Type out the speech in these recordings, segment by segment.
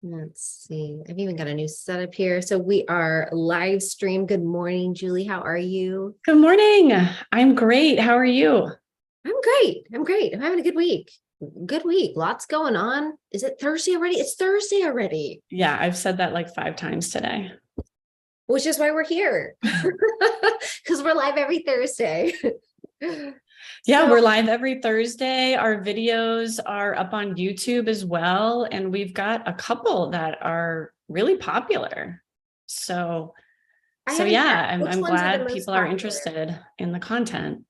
Let's see. I've even got a new setup here. So we are live stream. Good morning, Julie. How are you? Good morning. I'm great. How are you? I'm great. I'm great. I'm having a good week. Good week. Lots going on. Is it Thursday already? It's Thursday already, Yeah, I've said that like 5 times today. which is why we're here. Because we're live every Thursday. Yeah, So we're live every Thursday. Our videos are up on YouTube as well. And we've got a couple that are really popular. So, I so haven't yeah, checked. I'm, Which I'm ones are the glad most people are popular? interested in the content.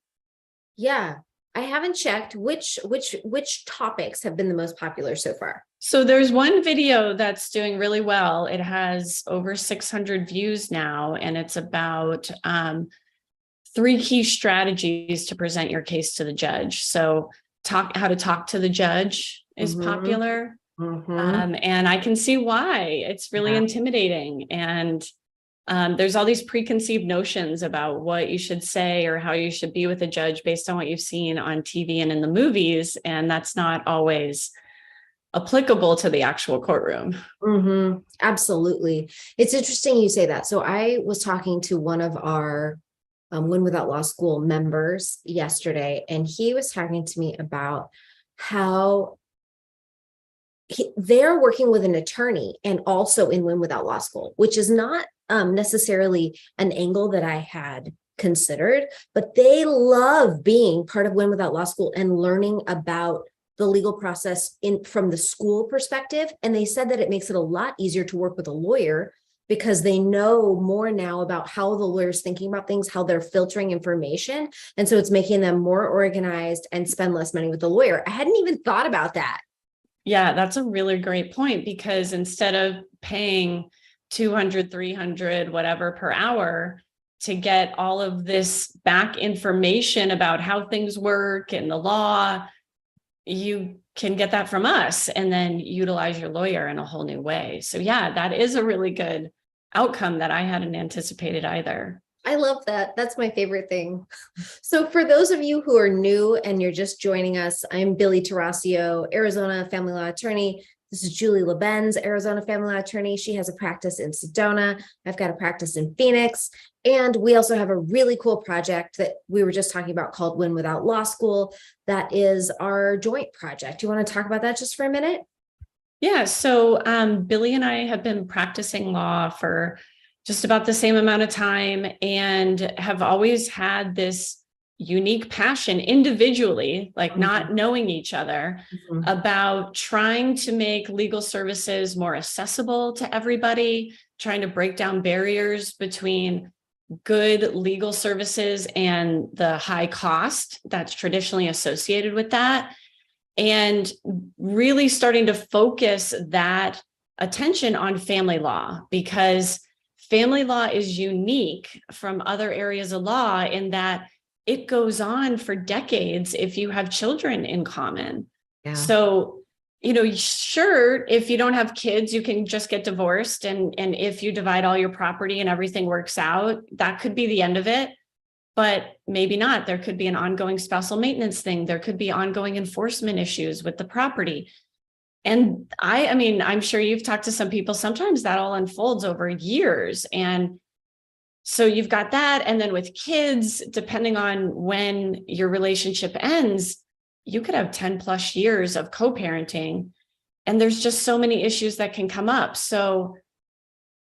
Yeah, I haven't checked which topics have been the most popular so far. So there's one video that's doing really well. It has over 600 views now, and it's about 3 key strategies to present your case to the judge. So how to talk to the judge is Mm-hmm. popular. Mm-hmm. And I can see why. It's really Yeah. intimidating. And there's all these preconceived notions about what you should say or how you should be with a judge based on what you've seen on TV and in the movies. And that's not always applicable to the actual courtroom. Mm-hmm. Absolutely. It's interesting you say that. So I was talking to one of our Win Without Law School members yesterday, and he was talking to me about how they're working with an attorney and also in Win Without Law School, which is not necessarily an angle that I had considered, but they love being part of Win Without Law School and learning about the legal process from the school perspective. And they said that it makes it a lot easier to work with a lawyer because they know more now about how the lawyer's thinking about things, how they're filtering information. And so it's making them more organized and spend less money with the lawyer. I hadn't even thought about that. Yeah, that's a really great point, because instead of paying 200, 300, whatever per hour to get all of this back information about how things work and the law, you can get that from us and then utilize your lawyer in a whole new way. So yeah, that is a really good outcome that I hadn't anticipated either. I love that. That's my favorite thing. So, for those of you who are new and you're just joining us, I'm Billy Tarasio, Arizona family law attorney. This is Julie LeBenz, Arizona family law attorney. She has a practice in Sedona. I've got a practice in Phoenix. And we also have a really cool project that we were just talking about called Win Without Law School. That is our joint project. You want to talk about that just for a minute? Yeah, so Billy and I have been practicing law for just about the same amount of time and have always had this unique passion individually, like not knowing each other, about trying to make legal services more accessible to everybody, trying to break down barriers between good legal services and the high cost that's traditionally associated with that, and really starting to focus that attention on family law, because family law is unique from other areas of law in that it goes on for decades if you have children in common. Yeah. So, sure, if you don't have kids, you can just get divorced. And if you divide all your property and everything works out, that could be the end of it. But maybe not. There could be an ongoing spousal maintenance thing. There could be ongoing enforcement issues with the property. And I mean, I'm sure you've talked to some people, sometimes that all unfolds over years. And so you've got that. And then with kids, depending on when your relationship ends, you could have 10 plus years of co-parenting. And there's just so many issues that can come up. So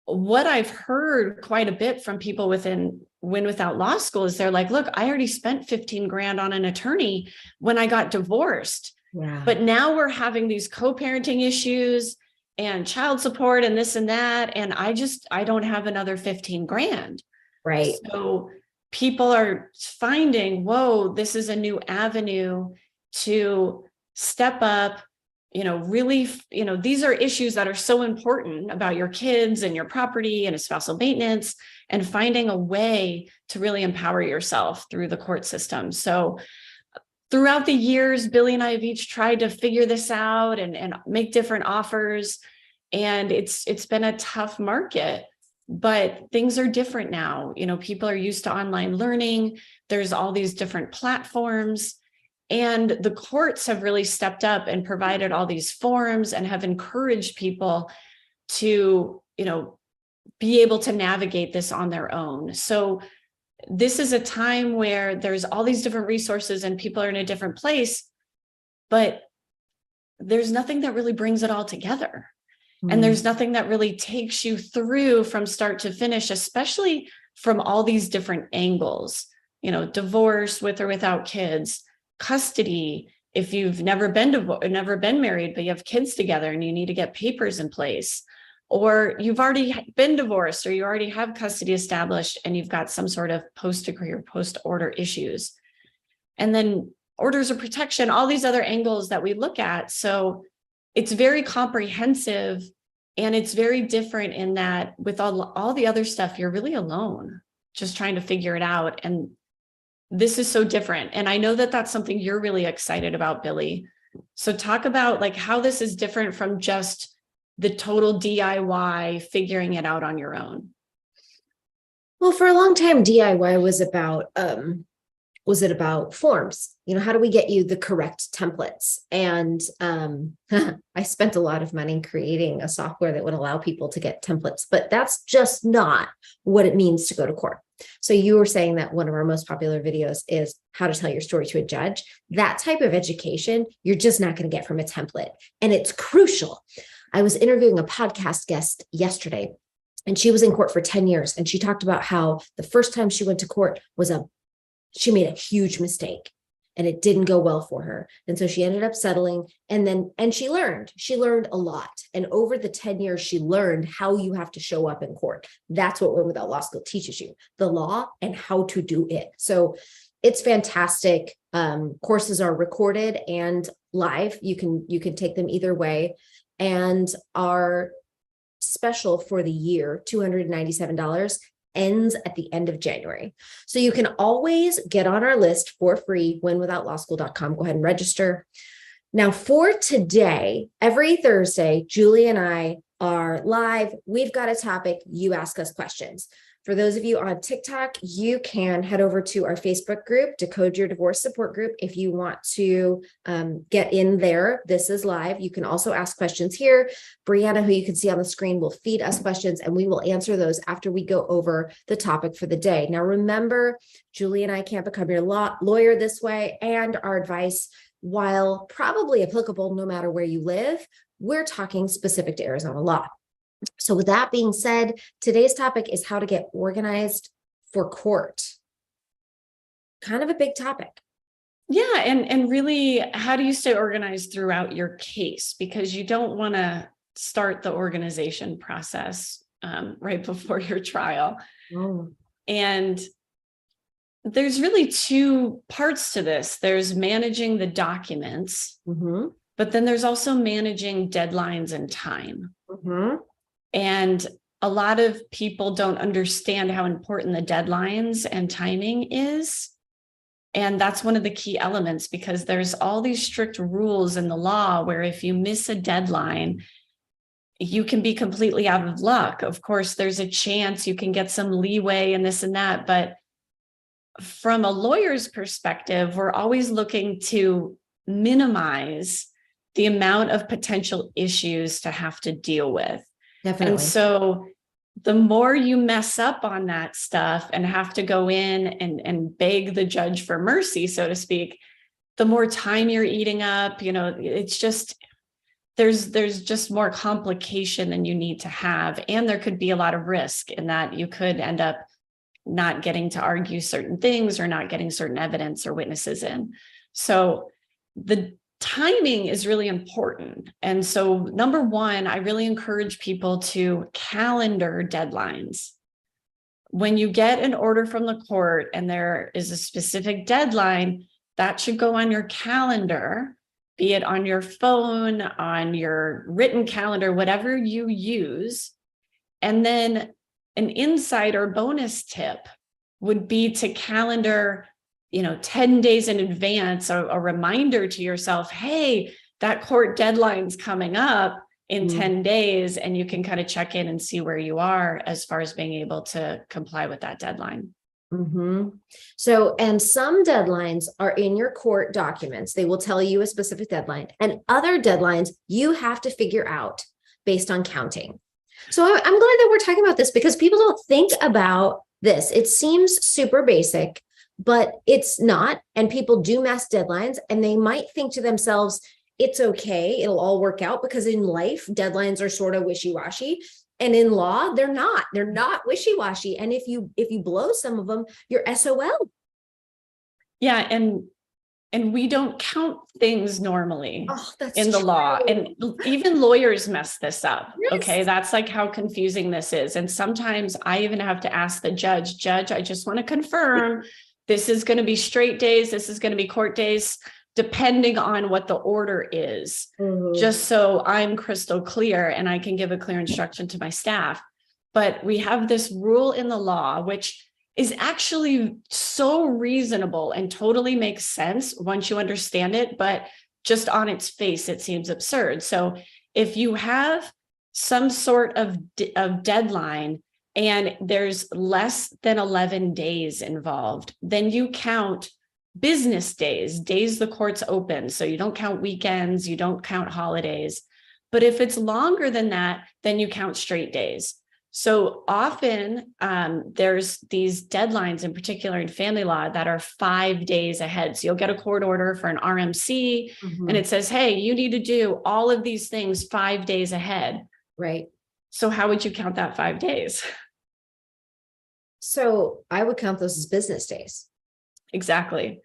what I've heard quite a bit from people within Win Without Law School is they're like, look, I already spent 15 grand on an attorney when I got divorced. Yeah. But now we're having these co-parenting issues and child support and this and that. And I don't have another 15 grand. Right. So people are finding, whoa, this is a new avenue to step up, really, these are issues that are so important about your kids and your property and a spousal maintenance, and finding a way to really empower yourself through the court system. So throughout the years, Billy and I have each tried to figure this out and make different offers. And it's been a tough market, but things are different now. People are used to online learning. There's all these different platforms. And the courts have really stepped up and provided all these forums and have encouraged people to, be able to navigate this on their own. So this is a time where there's all these different resources and people are in a different place, but there's nothing that really brings it all together. And there's nothing that really takes you through from start to finish, especially from all these different angles, divorce with or without kids, custody. If you've never been married, but you have kids together and you need to get papers in place, or you've already been divorced, or you already have custody established and you've got some sort of post-decree or post-order issues. And then orders of protection, all these other angles that we look at. So it's very comprehensive, and it's very different in that with all the other stuff, you're really alone, just trying to figure it out. And this is so different. And I know that that's something you're really excited about, Billy. So talk about like how this is different from just the total DIY, figuring it out on your own. Well, for a long time, DIY was about forms? How do we get you the correct templates? And I spent a lot of money creating a software that would allow people to get templates, but that's just not what it means to go to court. So you were saying that one of our most popular videos is how to tell your story to a judge. That type of education, you're just not going to get from a template. And it's crucial. I was interviewing a podcast guest yesterday, and she was in court for 10 years. And she talked about how the first time she went to court she made a huge mistake and it didn't go well for her. And so she ended up settling, and she learned a lot. And over the 10 years, she learned how you have to show up in court. That's what Win Without Law School teaches you, the law and how to do it. So it's fantastic. Courses are recorded and live. You can take them either way, and our special for the year, $297, ends at the end of January. So you can always get on our list for free, winwithoutlawschool.com. Go ahead and register. Now for today, every Thursday, Julie and I are live. We've got a topic. You ask us questions. For those of you on TikTok, you can head over to our Facebook group, Decode Your Divorce Support Group, if you want to get in there. This is live. You can also ask questions here. Brianna, who you can see on the screen, will feed us questions, and we will answer those after we go over the topic for the day. Now, remember, Julie and I can't become your lawyer this way, and our advice, while probably applicable no matter where you live, we're talking specific to Arizona law. So with that being said, today's topic is how to get organized for court. Kind of a big topic. Yeah. And really, how do you stay organized throughout your case? Because you don't want to start the organization process right before your trial. Oh. And there's really two parts to this. There's managing the documents, but then there's also managing deadlines and time. And a lot of people don't understand how important the deadlines and timing is. And that's one of the key elements, because there's all these strict rules in the law where if you miss a deadline, you can be completely out of luck. Of course, there's a chance you can get some leeway and this and that. But from a lawyer's perspective, we're always looking to minimize the amount of potential issues to have to deal with. Definitely. And so the more you mess up on that stuff and have to go in and beg the judge for mercy, so to speak, the more time you're eating up. It's just, there's just more complication than you need to have. And there could be a lot of risk in that you could end up not getting to argue certain things or not getting certain evidence or witnesses in. So the timing is really important. And so number one, I really encourage people to calendar deadlines. When you get an order from the court and there is a specific deadline, that should go on your calendar, be it on your phone, on your written calendar, whatever you use. And then an insight or bonus tip would be to calendar 10 days in advance, a reminder to yourself, hey, that court deadline's coming up in 10 days, and you can kind of check in and see where you are as far as being able to comply with that deadline. So, and some deadlines are in your court documents. They will tell you a specific deadline, and other deadlines you have to figure out based on counting. So I'm glad that we're talking about this because people don't think about this. It seems super basic, but it's not. And people do mass deadlines and they might think to themselves, it's okay, it'll all work out, because in life, deadlines are sort of wishy-washy. And in law, they're not wishy-washy. And if you blow some of them, you're SOL. Yeah, and we don't count things normally Oh, that's in the law, true. and even lawyers mess this up. Yes. Okay, that's like how confusing this is. And sometimes I even have to ask the judge, I just want to confirm this is going to be straight days, this is going to be court days, depending on what the order is, just so I'm crystal clear and I can give a clear instruction to my staff. But we have this rule in the law, which is actually so reasonable and totally makes sense once you understand it, but just on its face, it seems absurd. So if you have some sort of deadline and there's less than 11 days involved, then you count business days, days the court's open. So you don't count weekends, you don't count holidays. But if it's longer than that, then you count straight days. So often there's these deadlines, in particular in family law, that are 5 days ahead. So you'll get a court order for an RMC and it says, hey, you need to do all of these things 5 days ahead. Right. So how would you count that 5 days? So I would count those as business days. Exactly.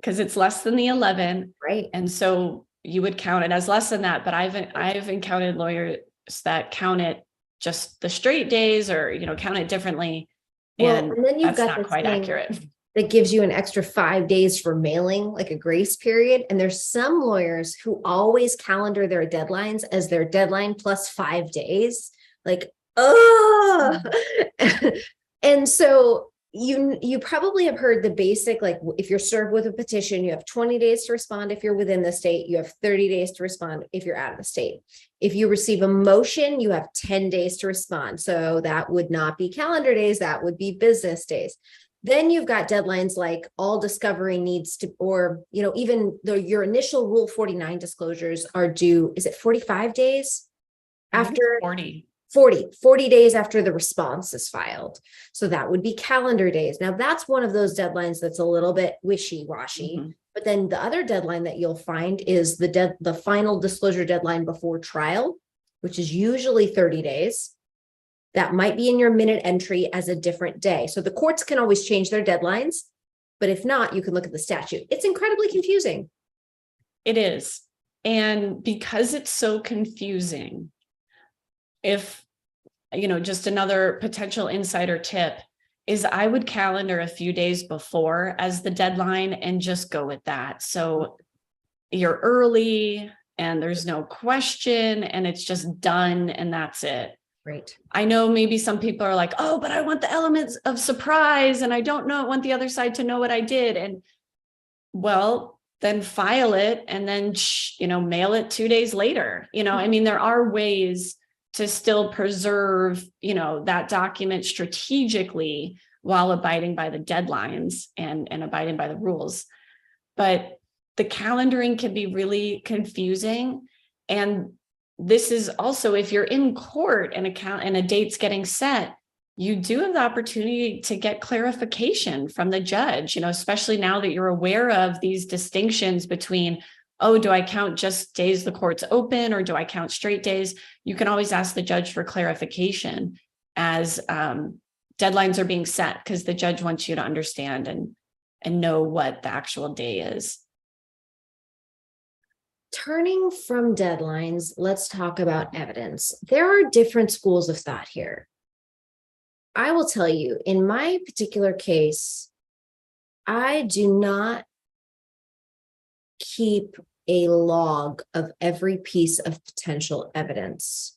Because it's less than the 11. Right. And so you would count it as less than that. But I've encountered lawyers that count it just the straight days, or, count it differently. And then you've got not quite accurate. That gives you an extra 5 days for mailing, like a grace period. And there's some lawyers who always calendar their deadlines as their deadline plus 5 days. Like, oh, and so you probably have heard the basic, like if you're served with a petition, you have 20 days to respond. If you're within the state, you have 30 days to respond. If you're out of the state, if you receive a motion, you have 10 days to respond. So that would not be calendar days. That would be business days. Then you've got deadlines like all discovery needs to, or, even though your initial Rule 49 disclosures are due, is it 45 days after 40 days after the response is filed. So that would be calendar days. Now that's one of those deadlines that's a little bit wishy-washy. But then the other deadline that you'll find is the final disclosure deadline before trial, which is usually 30 days. That might be in your minute entry as a different day. So the courts can always change their deadlines, but if not, you can look at the statute. It's incredibly confusing. It is. And because it's so confusing, if, just another potential insider tip is I would calendar a few days before as the deadline and just go with that. So you're early and there's no question and it's just done and that's it. Right. I know maybe some people are like, oh, but I want the elements of surprise and I want the other side to know what I did. And well, then file it and then, mail it 2 days later. There are ways to still preserve, that document strategically while abiding by the deadlines and abiding by the rules. But the calendaring can be really confusing. And this is also, if you're in court and a date's getting set, you do have the opportunity to get clarification from the judge, especially now that you're aware of these distinctions between, oh, do I count just days the court's open or do I count straight days? You can always ask the judge for clarification as deadlines are being set, because the judge wants you to understand and know what the actual day is. Turning from deadlines, let's talk about evidence. There are different schools of thought here. I will tell you, in my particular case, I do not keep a log of every piece of potential evidence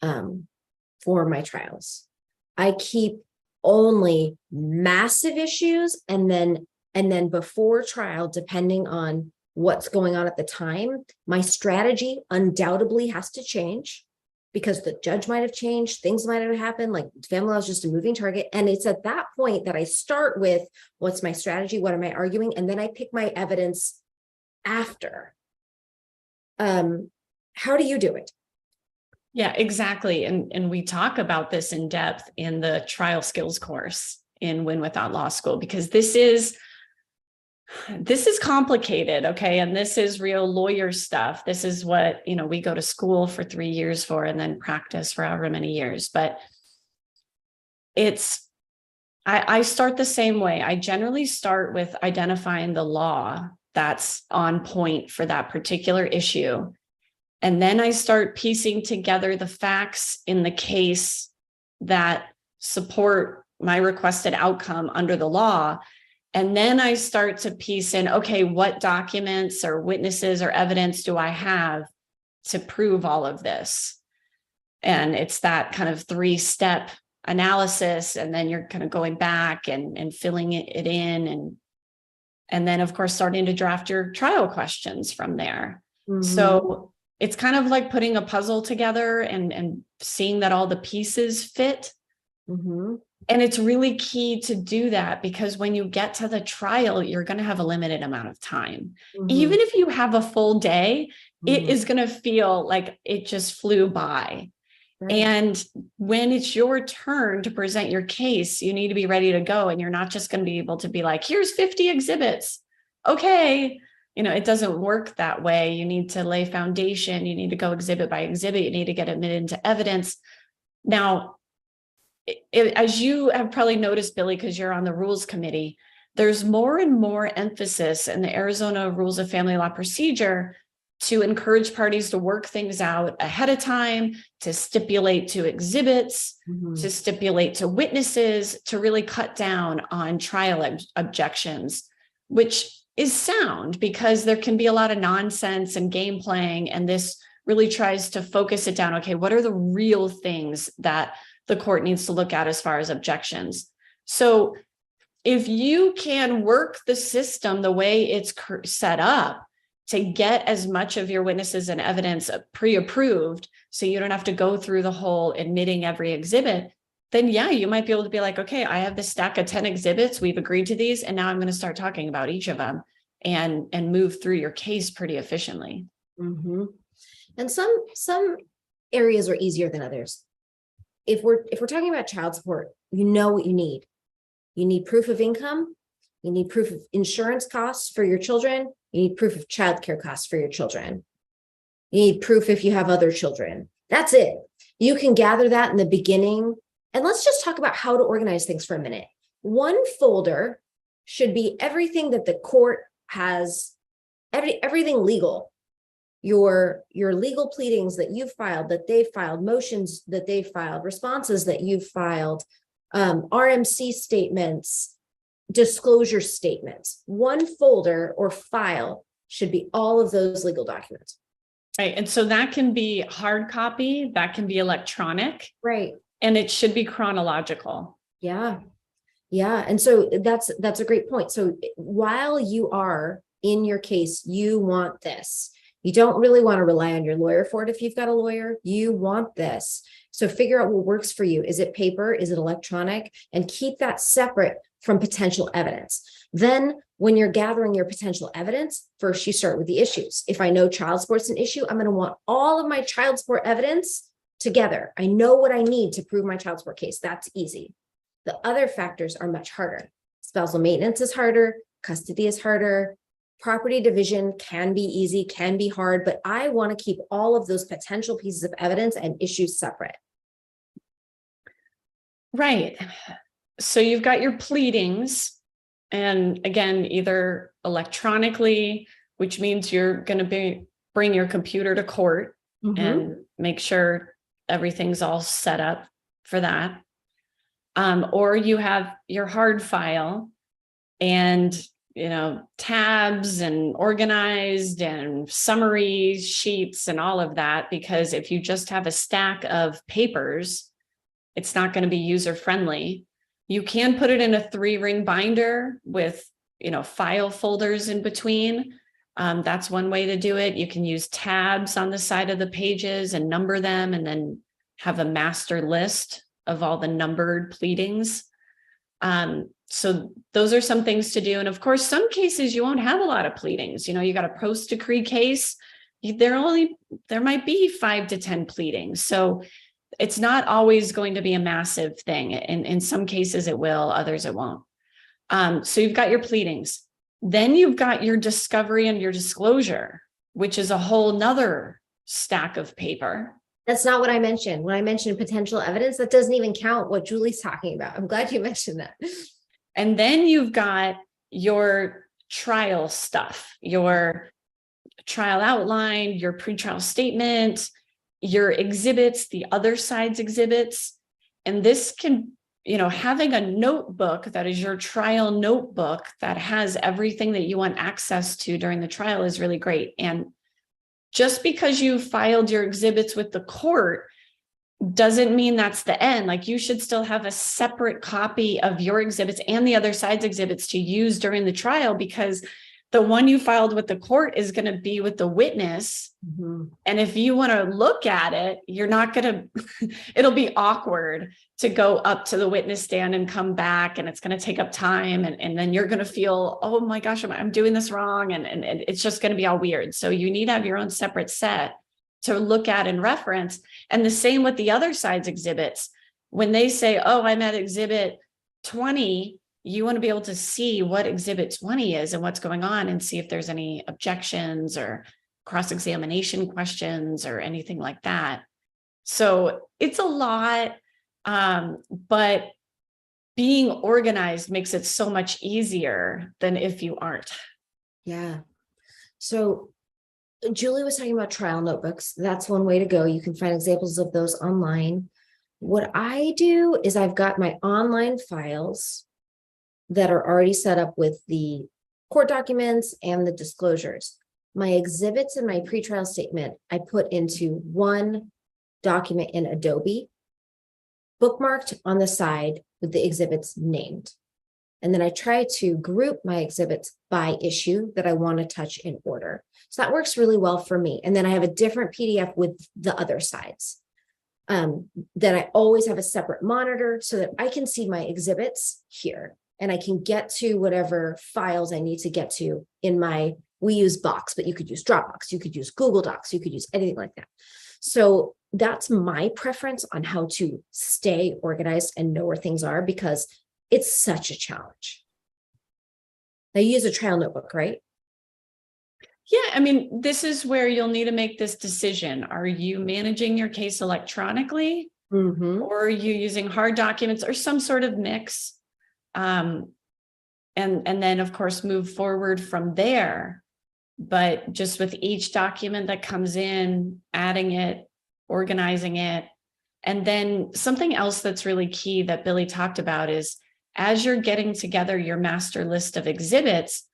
for my trials. I keep only massive issues, and then before trial, depending on what's going on at the time, my strategy undoubtedly has to change because the judge might have changed, things might have happened, like family law is just a moving target. And it's at that point that I start with what's my strategy, what am I arguing, and then I pick my evidence after. How do you do it? Yeah, exactly. And we talk about this in depth in the trial skills course in Win Without Law School, because this is complicated. Okay. And this is real lawyer stuff. This is what, we go to school for 3 years for, and then practice for however many years. But I start the same way. I generally start with identifying the law that's on point for that particular issue. And then I start piecing together the facts in the case that support my requested outcome under the law. And then I start to piece in, okay, what documents or witnesses or evidence do I have to prove all of this? And it's that kind of 3-step analysis. And then you're kind of going back and filling it in. And then, of course, starting to draft your trial questions from there. Mhm. So it's kind of like putting a puzzle together and seeing that all the pieces fit. Mhm. And it's really key to do that, because when you get to the trial, you're going to have a limited amount of time. Mhm. Even if you have a full day, it Mhm. is going to feel like it just flew by. Right. And when it's your turn to present your case, you need to be ready to go. And you're not just going to be able to be like, here's 50 exhibits. Okay. It doesn't work that way. You need to lay foundation. You need to go exhibit by exhibit. You need to get admitted into evidence. Now, as you have probably noticed, Billy, because you're on the rules committee, there's more and more emphasis in the Arizona Rules of Family Law Procedure to encourage parties to work things out ahead of time, to stipulate to exhibits, Mhm. to stipulate to witnesses, to really cut down on trial objections, which is sound, because there can be a lot of nonsense and game playing. And this really tries to focus it down. Okay, what are the real things that the court needs to look at as far as objections? So if you can work the system the way it's set up to get as much of your witnesses and evidence pre-approved, so you don't have to go through the whole admitting every exhibit, then yeah, you might be able to be like, okay, I have this stack of 10 exhibits. We've agreed to these. And now I'm going to start talking about each of them and move through your case pretty efficiently. Mhm. And some areas are easier than others. If we're talking about child support, you know what you need. You need proof of income. You need proof of insurance costs for your children. You need proof of childcare costs for your children. You need proof if you have other children. That's it. You can gather that in the beginning. And let's just talk about how to organize things for a minute. One folder should be everything that the court has, everything legal. Your legal pleadings that you've filed, that they've filed, motions that they've filed, responses that you've filed, RMC statements, disclosure statements. One folder or file should be all of those legal documents. Right. And so that can be hard copy, that can be electronic. Right. And it should be chronological. Yeah. Yeah. And so that's a great point. So while you are in your case, you want this. You don't really want to rely on your lawyer for it. If you've got a lawyer, you want this. So figure out what works for you. Is it paper? Is it electronic? And keep that separate from potential evidence. Then when you're gathering your potential evidence, first you start with the issues. If I know child support's an issue, I'm going to want all of my child support evidence together. I know what I need to prove my child support case. That's easy. The other factors are much harder. Spousal maintenance is harder. Custody is harder. Property division can be easy, can be hard, but I want to keep all of those potential pieces of evidence and issues separate. Right. So you've got your pleadings, and again, either electronically, which means you're going to bring your computer to court and make sure everything's all set up for that. Or you have your hard file and tabs and organized and summary sheets and all of that, because if you just have a stack of papers, it's not going to be user friendly. You can put it in a 3-ring binder with, file folders in between. That's one way to do it. You can use tabs on the side of the pages and number them, and then have a master list of all the numbered pleadings. So those are some things to do. And of course, some cases you won't have a lot of pleadings. You got a post decree case. They're only there might be 5 to 10 pleadings. So it's not always going to be a massive thing. In some cases it will, others it won't. So you've got your pleadings. Then you've got your discovery and your disclosure, which is a whole nother stack of paper. That's not what I mentioned. When I mentioned potential evidence, that doesn't even count what Julie's talking about. I'm glad you mentioned that. And then you've got your trial stuff, your trial outline, your pretrial statement, your exhibits, the other side's exhibits. And this can, having a notebook that is your trial notebook that has everything that you want access to during the trial is really great. And just because you filed your exhibits with the court doesn't mean that's the end. Like, you should still have a separate copy of your exhibits and the other side's exhibits to use during the trial, because the one you filed with the court is going to be with the witness. Mm-hmm. And if you want to look at it, you're not going to, it'll be awkward to go up to the witness stand and come back, and it's going to take up time. And then you're going to feel, oh my gosh, I'm doing this wrong. And it's just going to be all weird. So you need to have your own separate set to look at and reference. And the same with the other side's exhibits. When they say, oh, I'm at exhibit 20, you want to be able to see what exhibit 20 is and what's going on, and see if there's any objections or cross-examination questions or anything like that. So it's a lot, but being organized makes it so much easier than if you aren't. Yeah. So Julie was talking about trial notebooks. That's one way to go. You can find examples of those online. What I do is I've got my online files that are already set up with the court documents and the disclosures. My exhibits and my pretrial statement, I put into one document in Adobe, bookmarked on the side with the exhibits named. And then I try to group my exhibits by issue that I want to touch in order. So that works really well for me. And then I have a different PDF with the other sides. Then I always have a separate monitor so that I can see my exhibits here, and I can get to whatever files I need to get to in my, we use Box, but you could use Dropbox, you could use Google Docs, you could use anything like that. So that's my preference on how to stay organized and know where things are, because it's such a challenge. Now, you use a trial notebook, right? Yeah, I mean, this is where you'll need to make this decision. Are you managing your case electronically, or are you using hard documents or some sort of mix? And then, of course, move forward from there. But just with each document that comes in, adding it, organizing it. And then something else that's really key that Billy talked about is, as you're getting together your master list of exhibits,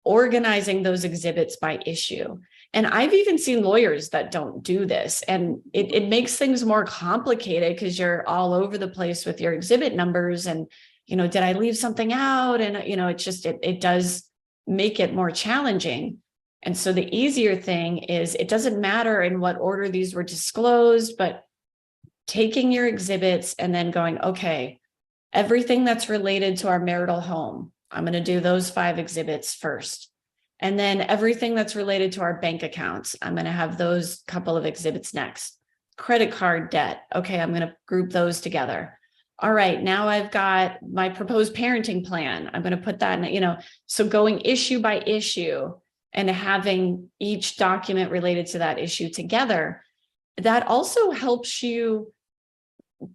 organizing those exhibits by issue. And I've even seen lawyers that don't do this, and it makes things more complicated because you're all over the place with your exhibit numbers, and did I leave something out? And it does make it more challenging. And so the easier thing is, it doesn't matter in what order these were disclosed, but taking your exhibits and then going, okay, everything that's related to our marital home, I'm going to do those 5 exhibits first. And then everything that's related to our bank accounts, I'm going to have those couple of exhibits next. Credit card debt. Okay, I'm going to group those together. All right, now I've got my proposed parenting plan. I'm going to put that in, so going issue by issue and having each document related to that issue together, that also helps you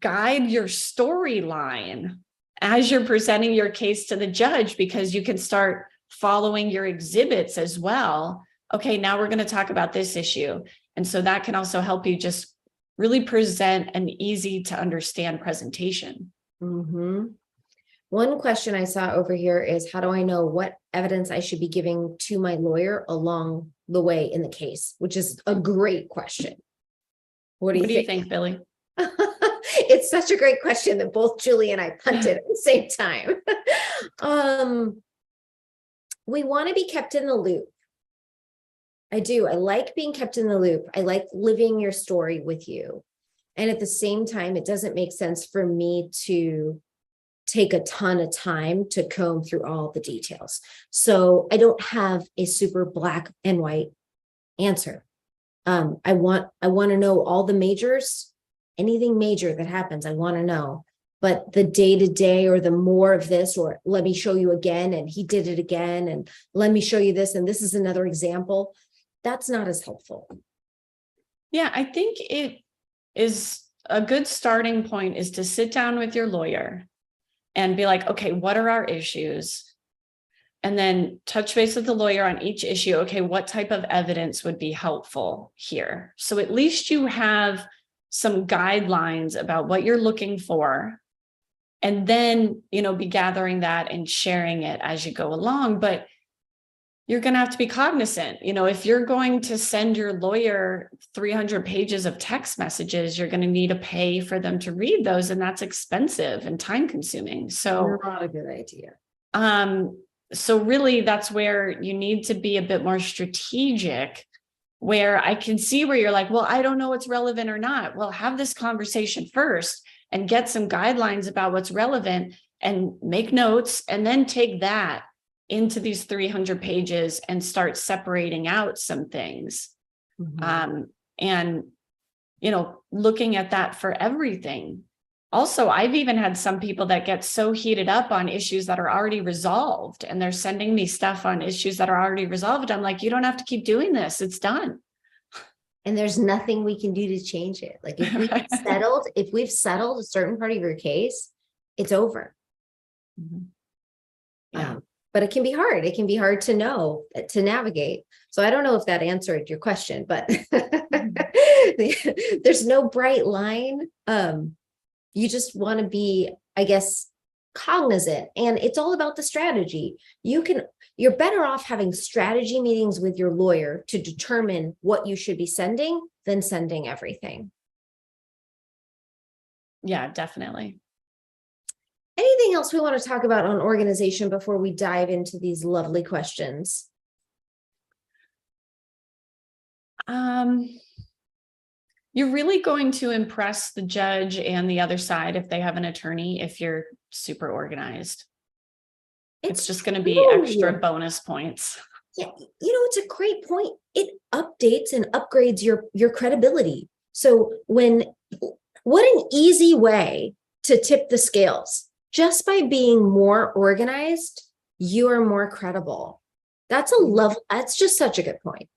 guide your storyline as you're presenting your case to the judge, because you can start following your exhibits as well. Okay, now we're going to talk about this issue. And so that can also help you just really present an easy to understand presentation. One question I saw over here is, how do I know what evidence I should be giving to my lawyer along the way in the case, which is a great question. What do you think, Billy? It's such a great question that both Julie and I punted at the same time. We want to be kept in the loop. I do. I like being kept in the loop. I like living your story with you. And at the same time, it doesn't make sense for me to take a ton of time to comb through all the details. So I don't have a super black and white answer. I want to know all the majors, anything major that happens, I want to know. But the day-to-day or the more of this, or let me show you again, and he did it again, and let me show you this, and this is another example, that's not as helpful. Yeah, I think it is a good starting point is to sit down with your lawyer and be like, okay, what are our issues? And then touch base with the lawyer on each issue. Okay, what type of evidence would be helpful here? So at least you have some guidelines about what you're looking for. And then, be gathering that and sharing it as you go along. But you're going to have to be cognizant. If you're going to send your lawyer 300 pages of text messages, you're going to need to pay for them to read those. And that's expensive and time consuming. So not a good idea. So really that's where you need to be a bit more strategic, where I can see where you're like, well, I don't know what's relevant or not. Well, have this conversation first and get some guidelines about what's relevant and make notes, and then take that into these 300 pages and start separating out some things. And, looking at that for everything. Also, I've even had some people that get so heated up on issues that are already resolved, and they're sending me stuff on issues that are already resolved. I'm like, you don't have to keep doing this. It's done. And there's nothing we can do to change it. Like if we've settled a certain part of your case, it's over. Yeah. But it can be hard. It can be hard to know, to navigate. So I don't know if that answered your question, but there's no bright line. You just want to be, I guess, cognizant, and it's all about the strategy. You're better off having strategy meetings with your lawyer to determine what you should be sending than sending everything. Yeah, definitely. Anything else we want to talk about on organization before we dive into these lovely questions? You're really going to impress the judge and the other side if they have an attorney, if you're super organized. It's just going to be extra bonus points. Yeah, it's a great point. It updates and upgrades your credibility. So what an easy way to tip the scales. Just by being more organized, you are more credible. That's just such a good point.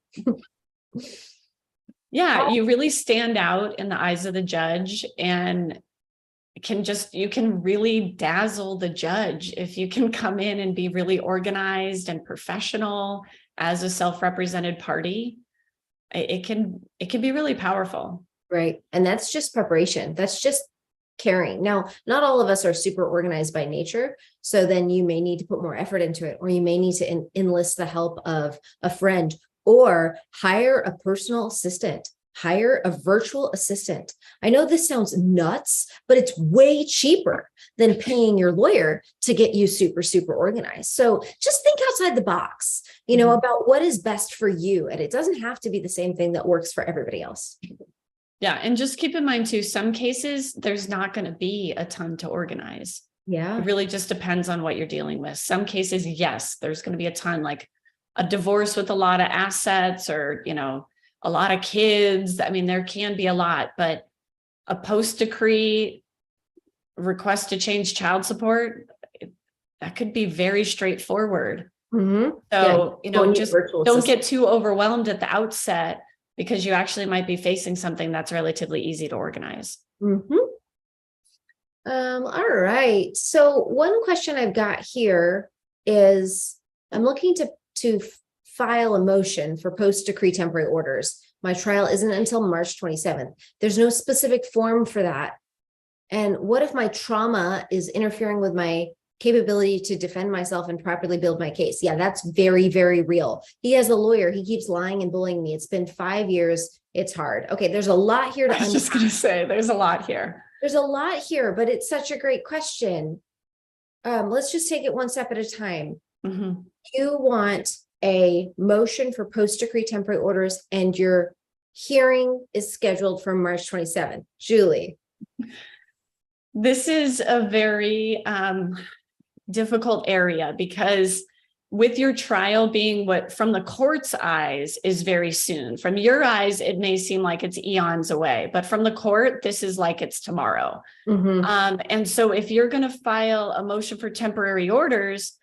Yeah, you really stand out in the eyes of the judge, and you can really dazzle the judge if you can come in and be really organized and professional as a self-represented party. It can be really powerful. Right. And that's just preparation. That's just caring. Now, not all of us are super organized by nature. So then you may need to put more effort into it, or you may need to enlist the help of a friend, or hire a personal assistant, hire a virtual assistant. I know this sounds nuts, but it's way cheaper than paying your lawyer to get you super, super organized. So just think outside the box, about what is best for you. And it doesn't have to be the same thing that works for everybody else. Yeah. And just keep in mind too, some cases, there's not going to be a ton to organize. Yeah. It really just depends on what you're dealing with. Some cases, yes, there's going to be a ton, like a divorce with a lot of assets, or, a lot of kids. I mean, there can be a lot, but a post decree request to change child support, that could be very straightforward. So, just don't get too overwhelmed at the outset, because you actually might be facing something that's relatively easy to organize. All right. So one question I've got here is, I'm looking to file a motion for post-decree temporary orders. My trial isn't until March 27th. There's no specific form for that. And what if my trauma is interfering with my capability to defend myself and properly build my case? Yeah, that's very, very real. He has a lawyer. He keeps lying and bullying me. It's been 5 years. It's hard. Okay, there's a lot here to I was just going to say, there's a lot here. There's a lot here, but it's such a great question. Let's just take it one step at a time. You want a motion for post-decree temporary orders, and your hearing is scheduled for March 27th. Julie. This is a very difficult area, because with your trial being what from the court's eyes is very soon. From your eyes, it may seem like it's eons away, but from the court, this is like it's tomorrow. And so if you're going to file a motion for temporary orders,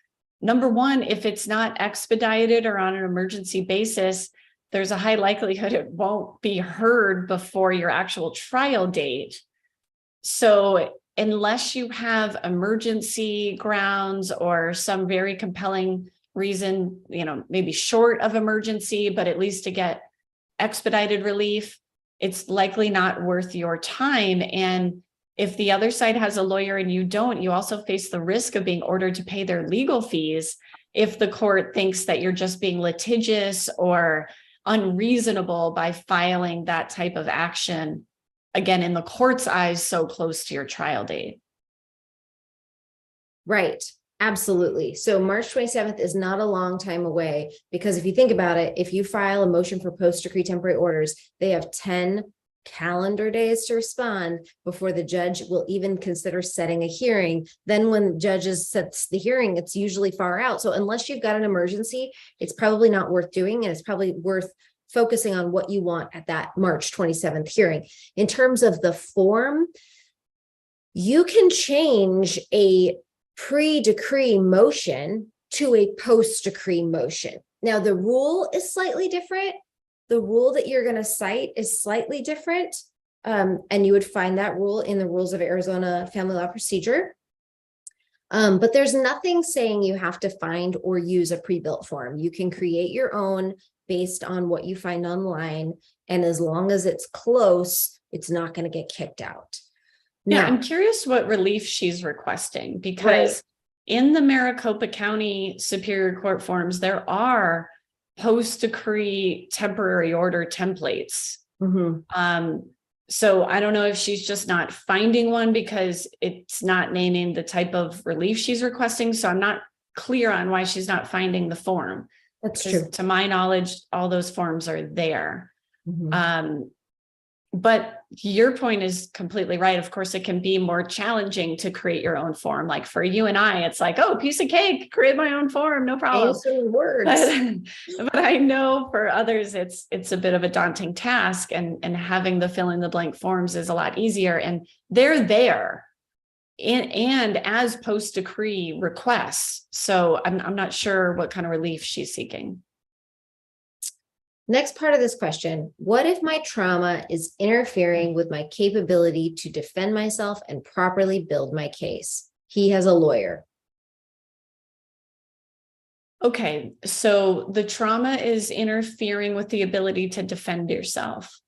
number one, if it's not expedited or on an emergency basis, there's a high likelihood it won't be heard before your actual trial date. So unless you have emergency grounds or some very compelling reason, maybe short of emergency, but at least to get expedited relief, it's likely not worth your time. And if the other side has a lawyer and you don't, you also face the risk of being ordered to pay their legal fees if the court thinks that you're just being litigious or unreasonable by filing that type of action, again, in the court's eyes, so close to your trial date. Right. Absolutely. So March 27th is not a long time away, because if you think about it, if you file a motion for post-decree temporary orders, they have 10 calendar days to respond before the judge will even consider setting a hearing. Then when the judge sets the hearing, it's usually far out. So unless you've got an emergency, it's probably not worth doing. And it's probably worth focusing on what you want at that March 27th hearing. In terms of the form, you can change a pre-decree motion to a post-decree motion. Now, the rule is slightly different. The rule that you're going to cite is slightly different. And you would find that rule in the rules of Arizona family law procedure. But there's nothing saying you have to find or use a pre-built form. You can create your own based on what you find online. And as long as it's close, it's not going to get kicked out. Yeah, Now, I'm curious what relief she's requesting, because in the Maricopa County Superior Court forms, there are post-decree temporary order templates. So I don't know if she's just not finding one because it's not naming the type of relief she's requesting. So I'm not clear on why she's not finding the form. That's true. To my knowledge, all those forms are there. But your point is completely right. Of course, it can be more challenging to create your own form. Like for you and I, it's like, oh, piece of cake, create my own form, no problem. Words. But I know for others, it's a bit of a daunting task, and having the fill in the blank forms is a lot easier. And they're there and as post decree requests. So I'm not sure what kind of relief she's seeking. Next part of this question: what if my trauma is interfering with my capability to defend myself and properly build my case? He has a lawyer. Okay, so the trauma is interfering with the ability to defend yourself.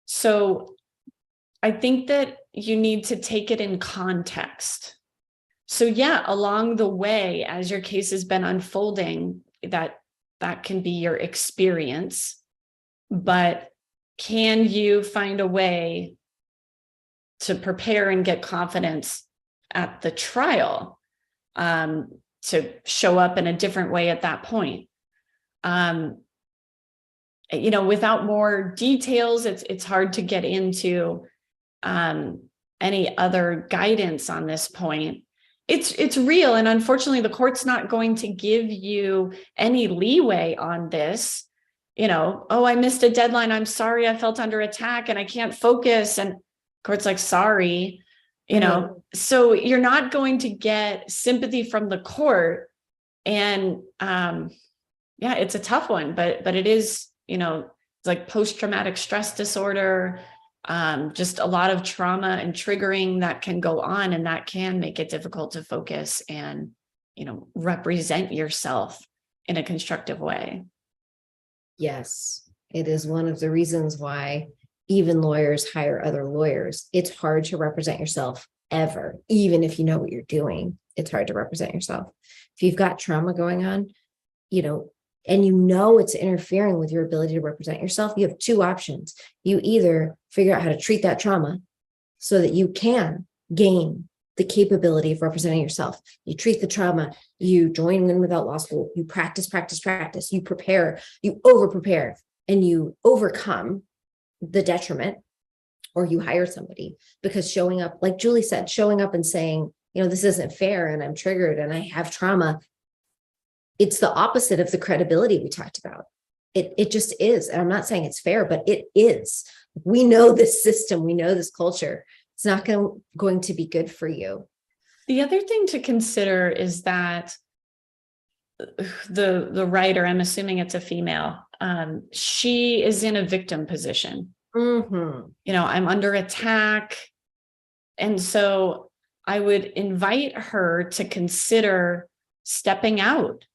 So I think that you need to take it in context. So yeah, along the way, as your case has been unfolding, that can be your experience. But can you find a way to prepare and get confidence at the trial to show up in a different way at that point? Without more details, it's hard to get into any other guidance on this point. It's real. And unfortunately, the court's not going to give you any leeway on this. Oh, I missed a deadline. I'm sorry. I felt under attack and I can't focus. And court's like, sorry, so you're not going to get sympathy from the court. And it's a tough one, but it is, it's like post-traumatic stress disorder, just a lot of trauma and triggering that can go on, and that can make it difficult to focus and, represent yourself in a constructive way. Yes, it is one of the reasons why even lawyers hire other lawyers. It's hard to represent yourself ever, even if you know what you're doing. It's hard to represent yourself. If you've got trauma going on, and it's interfering with your ability to represent yourself, you have two options. You either figure out how to treat that trauma so that you can gain the capability of representing yourself. You treat the trauma, you join Win Without Law School, you practice, you prepare, you over prepare, and you overcome the detriment, or you hire somebody. Because showing up, like Julie said, showing up and saying, this isn't fair and I'm triggered and I have trauma, it's the opposite of the credibility we talked about. It just is. And I'm not saying it's fair, but it is. We know this system, we know this culture. It's not going to be good for you. The other thing to consider is that the writer, I'm assuming it's a female, she is in a victim position. Mm-hmm. You know, I'm under attack. And so I would invite her to consider stepping out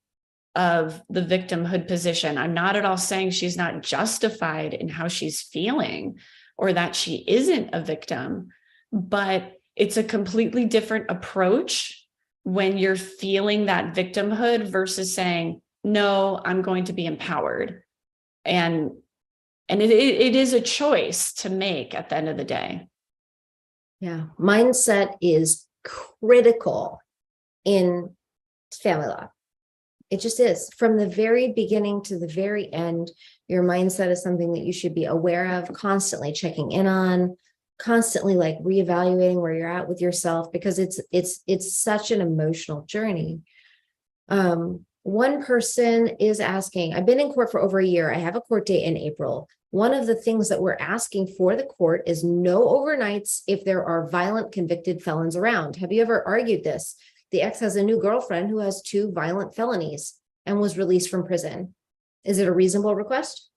of the victimhood position. I'm not at all saying she's not justified in how she's feeling or that she isn't a victim, but it's a completely different approach when you're feeling that victimhood versus saying, no, I'm going to be empowered. And it is a choice to make at the end of the day. Yeah. Mindset is critical in family law. It just is. From the very beginning to the very end, your mindset is something that you should be aware of, constantly checking in on, constantly like reevaluating where you're at with yourself, because it's such an emotional journey. One person is asking, I've been in court for over a year. I have a court date in April. One of the things that we're asking for the court is no overnights if there are violent convicted felons around. Have you ever argued this? The ex has a new girlfriend who has 2 violent felonies and was released from prison. Is it a reasonable request?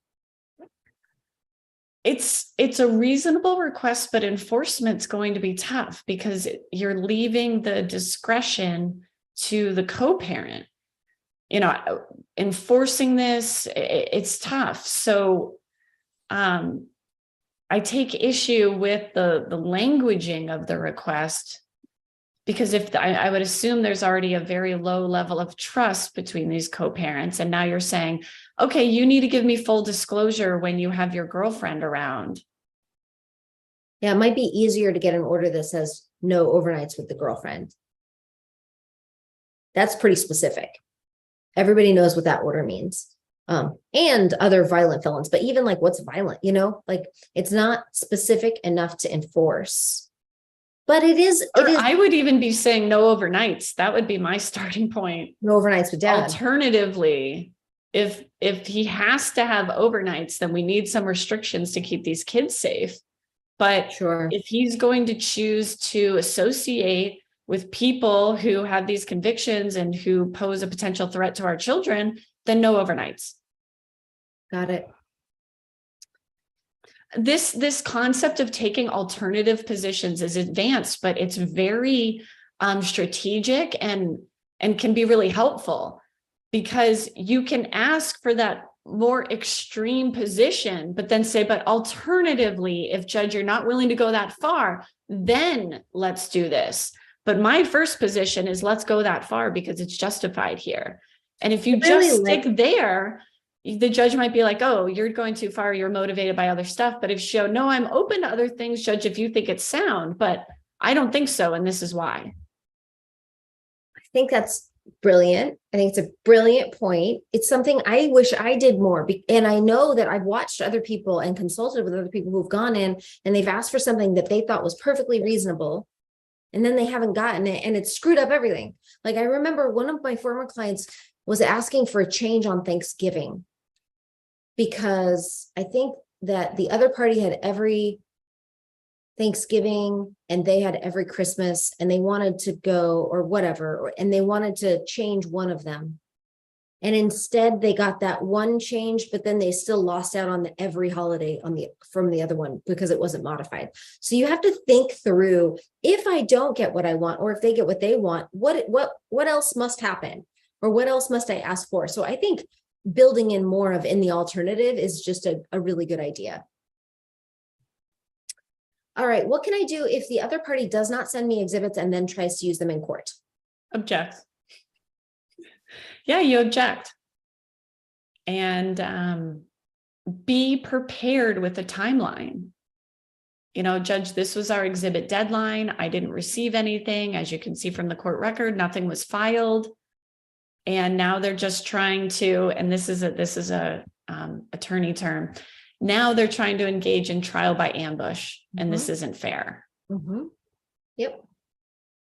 It's a reasonable request, but enforcement's going to be tough because you're leaving the discretion to the co-parent. You know, enforcing this, it's tough. So I take issue with the languaging of the request, because if I would assume there's already a very low level of trust between these co-parents. And now you're saying, okay, you need to give me full disclosure when you have your girlfriend around. Yeah, it might be easier to get an order that says no overnights with the girlfriend. That's pretty specific. Everybody knows what that order means. And other violent felons, but even like what's violent, you know, like it's not specific enough to enforce. But it is. I would even be saying no overnights. That would be my starting point. No overnights with dad. Alternatively, if he has to have overnights, then we need some restrictions to keep these kids safe. But sure, if he's going to choose to associate with people who have these convictions and who pose a potential threat to our children, then no overnights. Got it. This concept of taking alternative positions is advanced, but it's very strategic and can be really helpful, because you can ask for that more extreme position, but then say, but alternatively, if judge, you're not willing to go that far, then let's do this. But my first position is let's go that far because it's justified here. And if you just stick there, the judge might be like, oh, you're going too far. You're motivated by other stuff. But if you show, no, I'm open to other things, judge, if you think it's sound, but I don't think so. And this is why. I think that's brilliant. I think it's a brilliant point. It's something I wish I did more. And I know that I've watched other people and consulted with other people who've gone in and they've asked for something that they thought was perfectly reasonable. And then they haven't gotten it and it's screwed up everything. Like I remember one of my former clients was asking for a change on Thanksgiving, because I think that the other party had every Thanksgiving and they had every Christmas and they wanted to go or whatever, and they wanted to change one of them. And instead they got that one change, but then they still lost out on every holiday from the other one because it wasn't modified. So you have to think through, if I don't get what I want, or if they get what they want, what else must happen? Or what else must I ask for? So I think building in more of in the alternative is just a really good idea. All right, what can I do if the other party does not send me exhibits and then tries to use them in court? Object. Yeah, you object. And be prepared with a timeline. You know, judge, this was our exhibit deadline. I didn't receive anything. As you can see from the court record, nothing was filed. And now they're just trying to, and this is a attorney term. Now they're trying to engage in trial by ambush, and this isn't fair. Yep.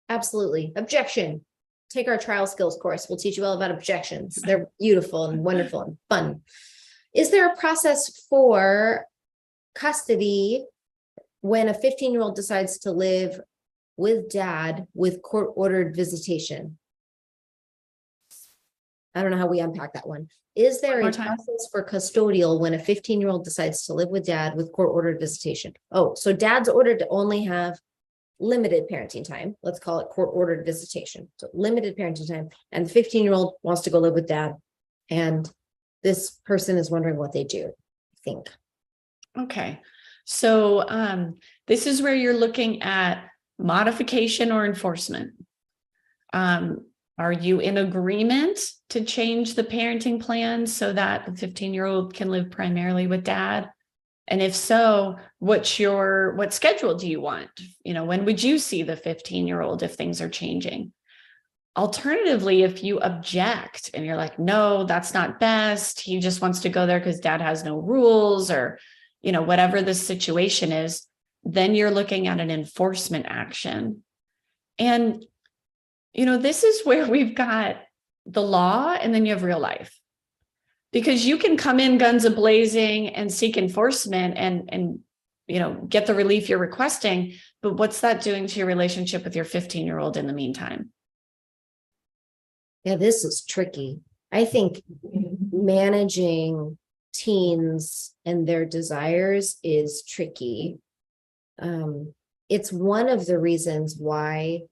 Absolutely. Objection. take our trial skills course. We'll teach you all about objections. They're beautiful and wonderful and fun. Is there a process for custody when a 15-year-old decides to live with dad with court-ordered visitation? I don't know how we unpack that one. Is there One a more time. process for custodial when a 15-year-old decides to live with dad with court-ordered visitation? Oh, so dad's ordered to only have limited parenting time. Let's call it court-ordered visitation. So limited parenting time. And the 15-year-old wants to go live with dad. And this person is wondering what they do, I think. Okay. So this is where you're looking at modification or enforcement. Are you in agreement to change the parenting plan so that the 15-year-old can live primarily with dad? And if so, what schedule do you want? When would you see the 15-year-old if things are changing? Alternatively, if you object and you're like, no, that's not best, he just wants to go there because dad has no rules, or, whatever the situation is, then you're looking at an enforcement action. And, this is where we've got the law and then you have real life. Because you can come in guns a-blazing and seek enforcement and get the relief you're requesting, but what's that doing to your relationship with your 15-year-old in the meantime? Yeah, this is tricky. I think managing teens and their desires is tricky. It's one of the reasons why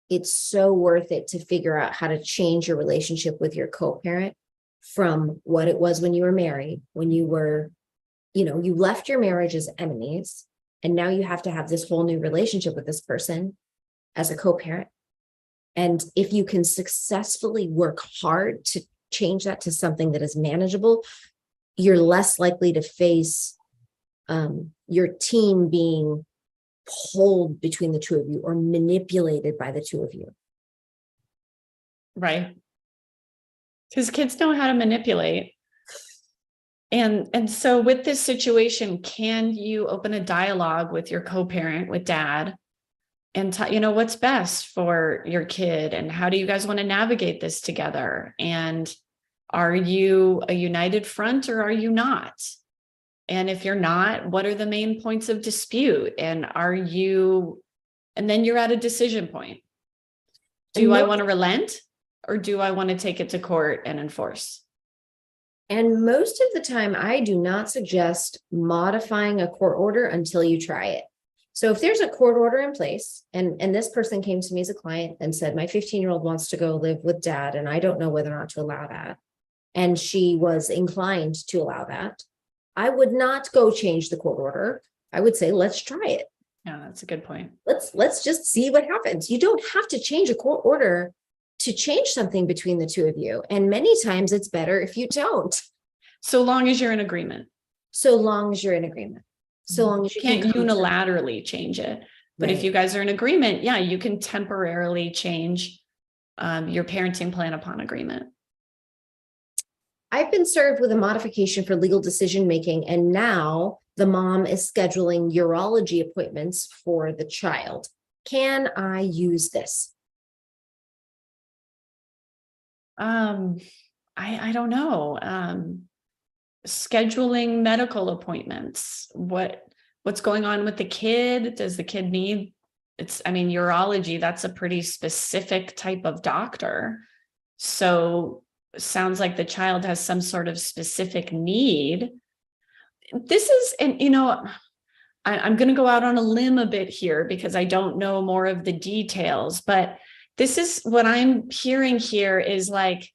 it's so worth it to figure out how to change your relationship with your co-parent from what it was when you were married, when you were, you left your marriage as enemies, and now you have to have this whole new relationship with this person as a co-parent. And if you can successfully work hard to change that to something that is manageable, you're less likely to face your team being pulled between the two of you or manipulated by the two of you. Right. Because kids know how to manipulate. And so with this situation, can you open a dialogue with your co-parent, with dad, and what's best for your kid, and how do you guys want to navigate this together? And are you a united front or are you not? And if you're not, what are the main points of dispute? And then you're at a decision point. Do I want to relent, or do I want to take it to court and enforce? And most of the time, I do not suggest modifying a court order until you try it. So if there's a court order in place, and this person came to me as a client and said, my 15-year-old wants to go live with dad, and I don't know whether or not to allow that, and she was inclined to allow that, I would not go change the court order. I would say, let's try it. Yeah, that's a good point. Let's just see what happens. You don't have to change a court order to change something between the two of you. And many times it's better if you don't. So long as you're in agreement. So long as you're in agreement. So long as you can't unilaterally change it. But right. If you guys are in agreement, yeah, you can temporarily change your parenting plan upon agreement. I've been served with a modification for legal decision-making, and now the mom is scheduling urology appointments for the child. Can I use this? I don't know. Scheduling medical appointments. What's going on with the kid? Does the kid need urology, that's a pretty specific type of doctor. So sounds like the child has some sort of specific need. This is, I'm going to go out on a limb a bit here because I don't know more of the details, but this is what I'm hearing here is like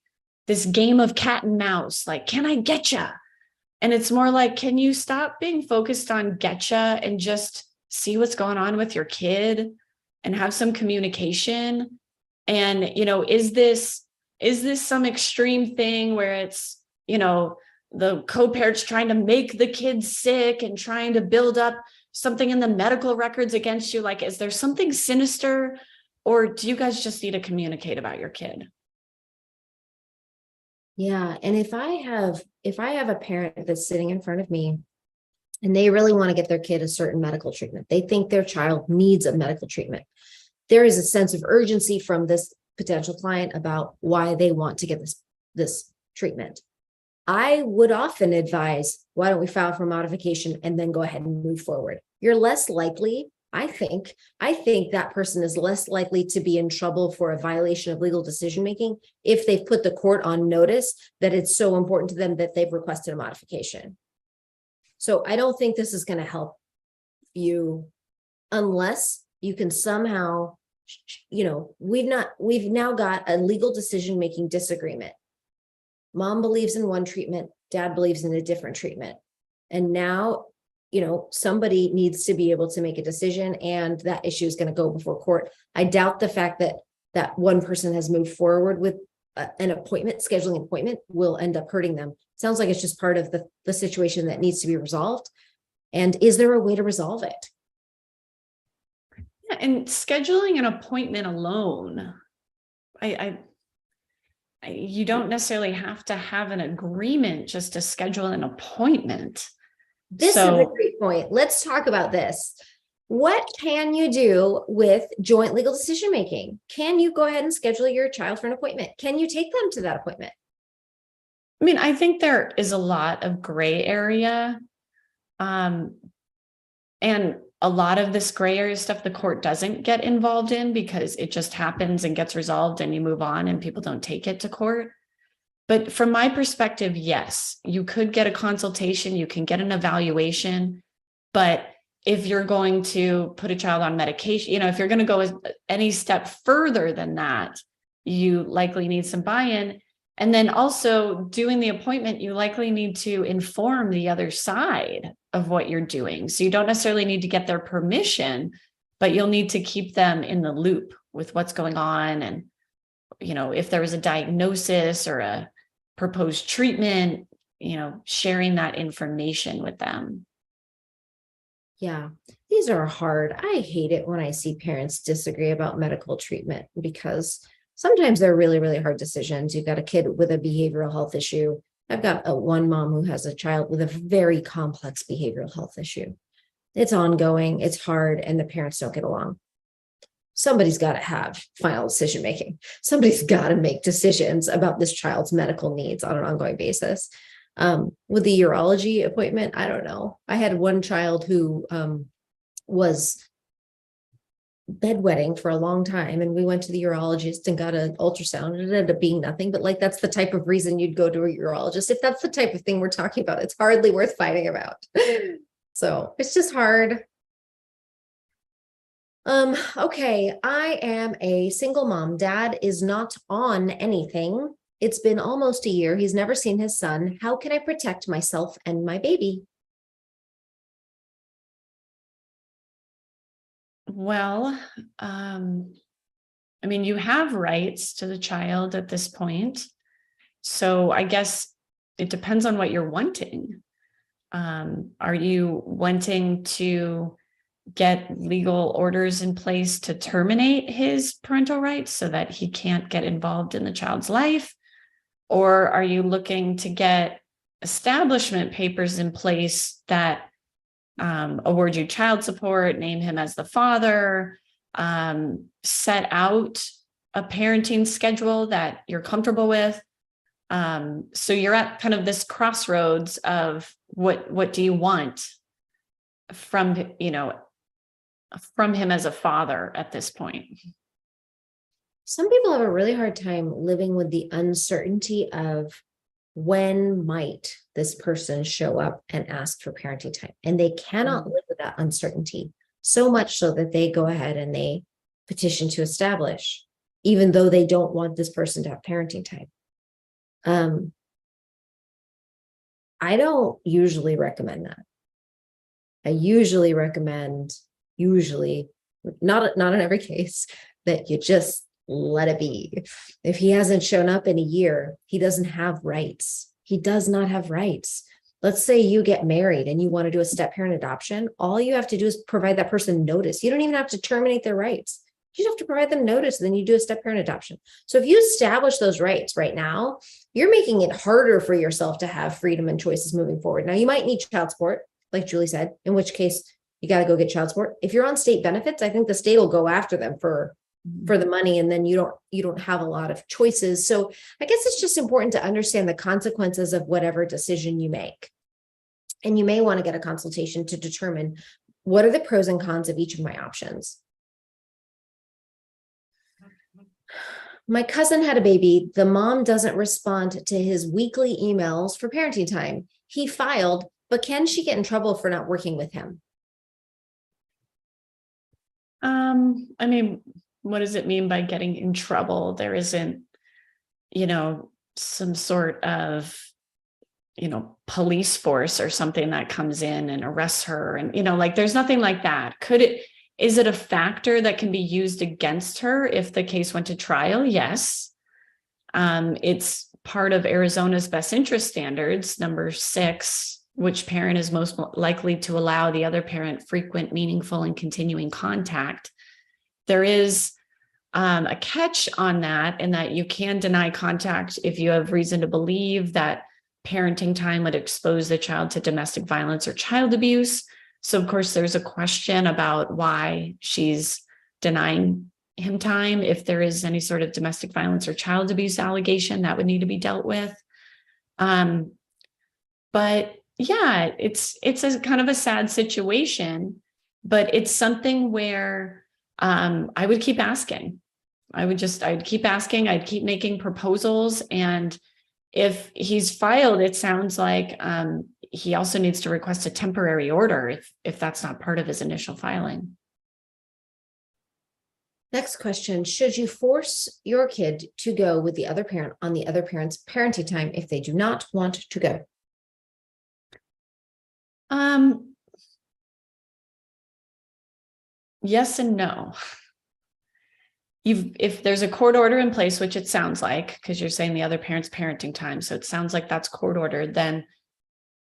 this game of cat and mouse, like, can I get ya? And it's more like, can you stop being focused on getcha and just see what's going on with your kid and have some communication? And, is this some extreme thing where it's, the co-parents trying to make the kid sick and trying to build up something in the medical records against you? Like, is there something sinister, or do you guys just need to communicate about your kid? Yeah. And if I have a parent that's sitting in front of me and they really want to get their kid a certain medical treatment, they think their child needs a medical treatment, there is a sense of urgency from this potential client about why they want to get this treatment. I would often advise, why don't we file for modification and then go ahead and move forward? You're less likely, I think that person is less likely to be in trouble for a violation of legal decision-making if they've put the court on notice that it's so important to them that they've requested a modification. So I don't think this is going to help you unless you can somehow, we've now got a legal decision-making disagreement. Mom believes in one treatment, dad believes in a different treatment. And now, somebody needs to be able to make a decision, and that issue is going to go before court. I doubt the fact that one person has moved forward with an appointment, scheduling an appointment will end up hurting them. Sounds like it's just part of the situation that needs to be resolved. And is there a way to resolve it? Yeah, and scheduling an appointment alone, you don't necessarily have to have an agreement just to schedule an appointment. This is a great point. Let's talk about this. What can you do with joint legal decision making? Can you go ahead and schedule your child for an appointment? Can you take them to that appointment? I mean, I think there is a lot of gray area. And a lot of this gray area stuff the court doesn't get involved in because it just happens and gets resolved and you move on and people don't take it to court. But from my perspective, yes, you could get a consultation, you can get an evaluation, but if you're going to put a child on medication, if you're going to go any step further than that, you likely need some buy-in. And then also doing the appointment, you likely need to inform the other side of what you're doing. So you don't necessarily need to get their permission, but you'll need to keep them in the loop with what's going on. And, if there was a diagnosis or a proposed treatment, sharing that information with them. Yeah, these are hard. I hate it when I see parents disagree about medical treatment because sometimes they're really, really hard decisions. You've got a kid with a behavioral health issue. I've got one mom who has a child with a very complex behavioral health issue. It's ongoing, it's hard, and the parents don't get along. Somebody's got to have final decision making. Somebody's got to make decisions about this child's medical needs on an ongoing basis. With the urology appointment, I don't know. I had one child who was bedwetting for a long time, and we went to the urologist and got an ultrasound. It ended up being nothing, but that's the type of reason you'd go to a urologist. If that's the type of thing we're talking about, it's hardly worth fighting about. So it's just hard. Okay, I am a single mom. Dad is not on anything. It's been almost a year. He's never seen his son. How can I protect myself and my baby? Well, you have rights to the child at this point. So I guess it depends on what you're wanting. Are you wanting to get legal orders in place to terminate his parental rights so that he can't get involved in the child's life? Or are you looking to get establishment papers in place that award you child support, name him as the father, set out a parenting schedule that you're comfortable with? So you're at kind of this crossroads of what do you want from him as a father at this point? Some people have a really hard time living with the uncertainty of when might this person show up and ask for parenting time. And they cannot live with that uncertainty, so much so that they go ahead and they petition to establish, even though they don't want this person to have parenting time. I don't usually recommend that. I usually recommend, not in every case, that you just let it be. If he hasn't shown up in a year, he doesn't have rights. He does not have rights. Let's say you get married and you want to do a step parent adoption. All you have to do is provide that person notice. You don't even have to terminate their rights. You just have to provide them notice, and then you do a step parent adoption. So if you establish those rights right now, you're making it harder for yourself to have freedom and choices moving forward. Now, you might need child support, like Julie said, in which case you got to go get child support. If you're on state benefits, I think the state will go after them for for the money, and then you don't have a lot of choices. So I guess it's just important to understand the consequences of whatever decision you make. And you may want to get a consultation to determine what are the pros and cons of each of my options. My cousin had a baby. The mom doesn't respond to his weekly emails for parenting time. He filed, but can she get in trouble for not working with him? I mean, what does it mean by getting in trouble? There isn't, some sort of, police force or something that comes in and arrests her. And, there's nothing like that. Is it a factor that can be used against her if the case went to trial? Yes. It's part of Arizona's best interest standards, number 6, which parent is most likely to allow the other parent frequent, meaningful, and continuing contact. There is a catch on that, in that you can deny contact if you have reason to believe that parenting time would expose the child to domestic violence or child abuse. So, of course, there's a question about why she's denying him time. If there is any sort of domestic violence or child abuse allegation, that would need to be dealt with. But yeah, it's a kind of a sad situation, but it's something where I would keep asking. I'd keep asking, I'd keep making proposals. And if he's filed, it sounds like he also needs to request a temporary order if that's not part of his initial filing. Next question. Should you force your kid to go with the other parent on the other parent's parenting time if they do not want to go? Yes and no. If there's a court order in place, which it sounds like, because you're saying the other parent's parenting time, so it sounds like that's court ordered, then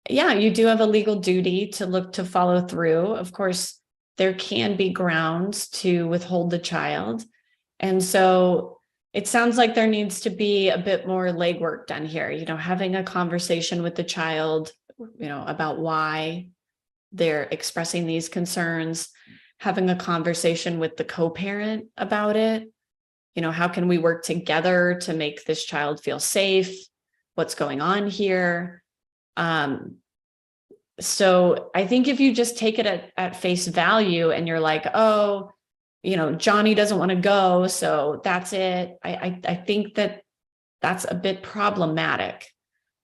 yeah, you do have a legal duty to look to follow through. Of course, there can be grounds to withhold the child. And so it sounds like there needs to be a bit more legwork done here, having a conversation with the child, about why they're expressing these concerns, having a conversation with the co-parent about it. How can we work together to make this child feel safe? What's going on here? So I think if you just take it at face value and you're like, oh, Johnny doesn't want to go, so that's it. I think that's a bit problematic.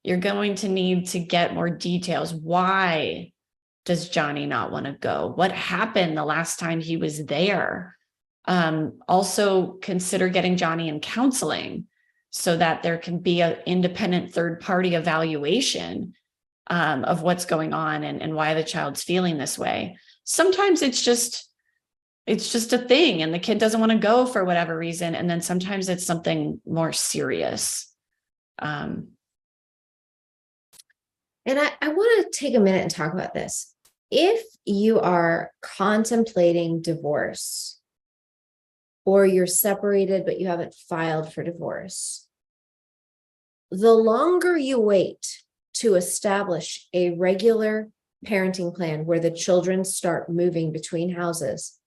You're going to need to get more details. Why does Johnny not want to go? What happened the last time he was there? Also consider getting Johnny in counseling so that there can be an independent third-party evaluation of what's going on and why the child's feeling this way. Sometimes it's just a thing and the kid doesn't want to go for whatever reason. And then sometimes it's something more serious. And I want to take a minute and talk about this. If you are contemplating divorce or you're separated, but you haven't filed for divorce, the longer you wait to establish a regular parenting plan where the children start moving between houses,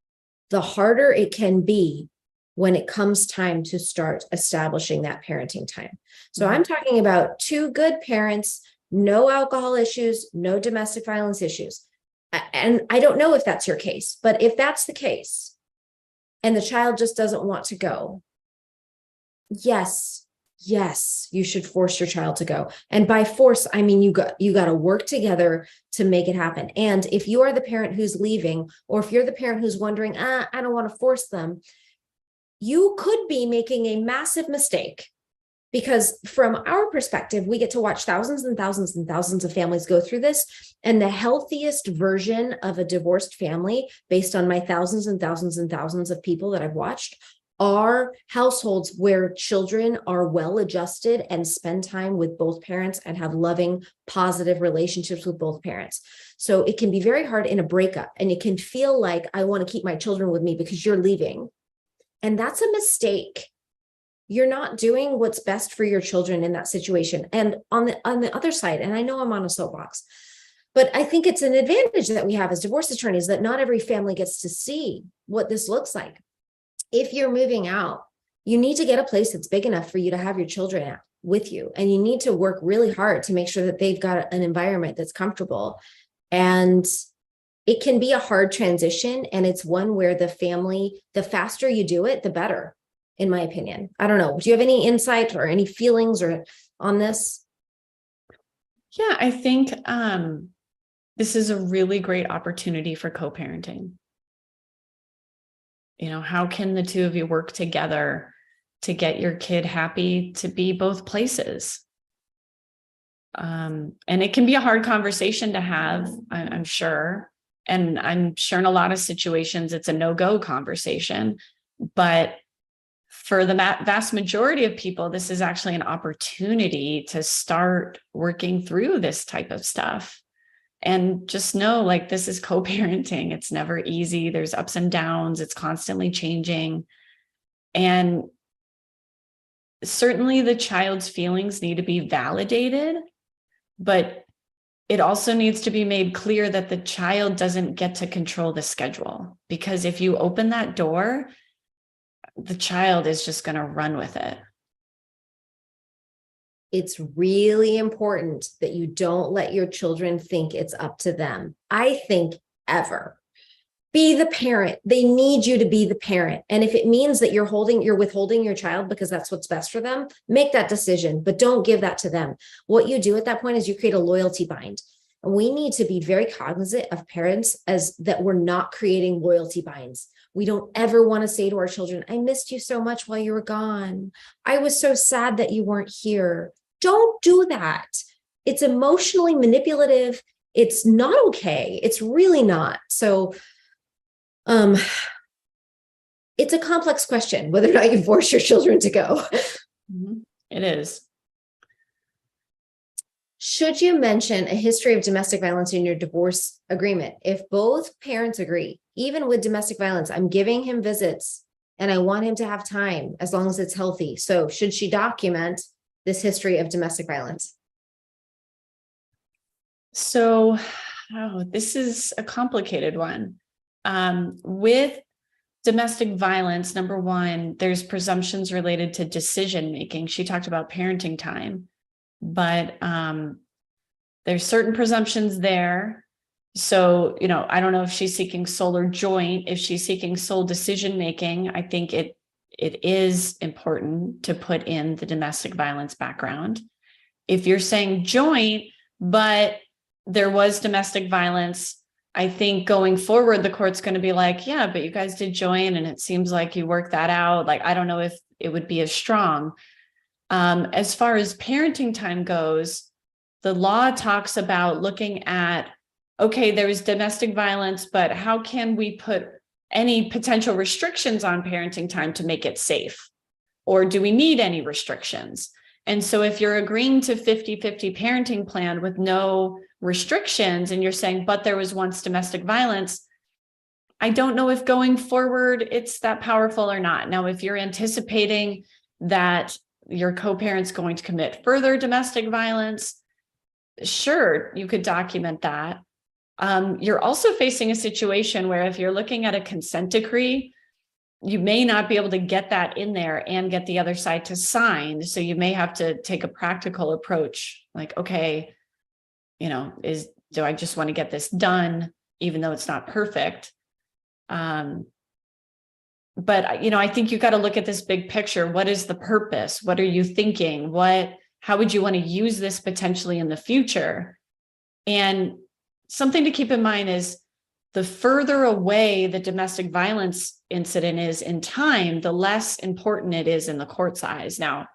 the harder it can be when it comes time to start establishing that parenting time. So I'm talking about 2 good parents, no alcohol issues, no domestic violence issues. And I don't know if that's your case, but if that's the case and the child just doesn't want to go, yes, you should force your child to go. And by force, I mean, you got to work together to make it happen. And if you are the parent who's leaving, or if you're the parent who's wondering, I don't want to force them, you could be making a massive mistake. Because from our perspective, we get to watch thousands and thousands and thousands of families go through this. And the healthiest version of a divorced family, based on my thousands and thousands and thousands of people that I've watched, are households where children are well adjusted and spend time with both parents and have loving, positive relationships with both parents. So it can be very hard in a breakup, and it can feel like I want to keep my children with me because you're leaving. And that's a mistake. You're not doing what's best for your children in that situation. And on the other side, and I know I'm on a soapbox, but I think it's an advantage that we have as divorce attorneys that not every family gets to see what this looks like. if you're moving out, you need to get a place that's big enough for you to have your children at with you. And you need to work really hard to make sure that they've got an environment that's comfortable. And it can be a hard transition. And it's one where the family, the faster you do it, the better, in my opinion. I don't know. Do you have any insight or any feelings or on this? Yeah, I think this is a really great opportunity for co-parenting. You know, how can the two of you work together to get your kid happy to be both places? And it can be a hard conversation to have, I'm sure. And I'm sure in a lot of situations, it's a no-go conversation. But for the vast majority of people, this is actually an opportunity to start working through this type of stuff. And just know, like, this is co-parenting. It's never easy. There's ups and downs. It's constantly changing. And certainly the child's feelings need to be validated, but it also needs to be made clear that the child doesn't get to control the schedule. Because if you open that door, the child is just going to run with it. It's really important that you don't let your children think it's up to them. I think ever. Be the parent. They need you to be the parent. And if it means that you're withholding your child because that's what's best for them, make that decision, but don't give that to them. What you do at that point is you create a loyalty bind. And we need to be very cognizant of parents as that we're not creating loyalty binds. We don't ever want to say to our children, I missed you so much while you were gone. I was so sad that you weren't here. Don't do that. It's emotionally manipulative. It's not okay. It's really not. So it's a complex question, whether or not you force your children to go. It is. Should you mention a history of domestic violence in your divorce agreement? If both parents agree, even with domestic violence, I'm giving him visits and I want him to have time as long as it's healthy. So should she document this history of domestic violence? So, this is a complicated one. With domestic violence, number one, there's presumptions related to decision making. She talked about parenting time, but there's certain presumptions there. So, you know, I don't know if she's seeking sole or joint. If she's seeking sole decision making, I think it is important to put in the domestic violence background. If you're saying joint, but there was domestic violence, I think going forward, the court's going to be like, yeah, but you guys did join and it seems like you worked that out. Like, I don't know if it would be as strong. As far as parenting time goes, the law talks about looking at, okay, there was domestic violence, but how can we put any potential restrictions on parenting time to make it safe? Or do we need any restrictions? And so if you're agreeing to 50-50 parenting plan with no restrictions and you're saying, but there was once domestic violence, I don't know if going forward it's that powerful or not. Now, if you're anticipating that your co-parent's going to commit further domestic violence, sure, you could document that. You're also facing a situation where if you're looking at a consent decree, you may not be able to get that in there and get the other side to sign. So you may have to take a practical approach, like, okay, you know, do I just want to get this done, even though it's not perfect? But, you know, I think you got to look at this big picture. What is the purpose? What are you thinking? How would you want to use this potentially in the future? And something to keep in mind is the further away the domestic violence incident is in time, the less important it is in the court's eyes. Now,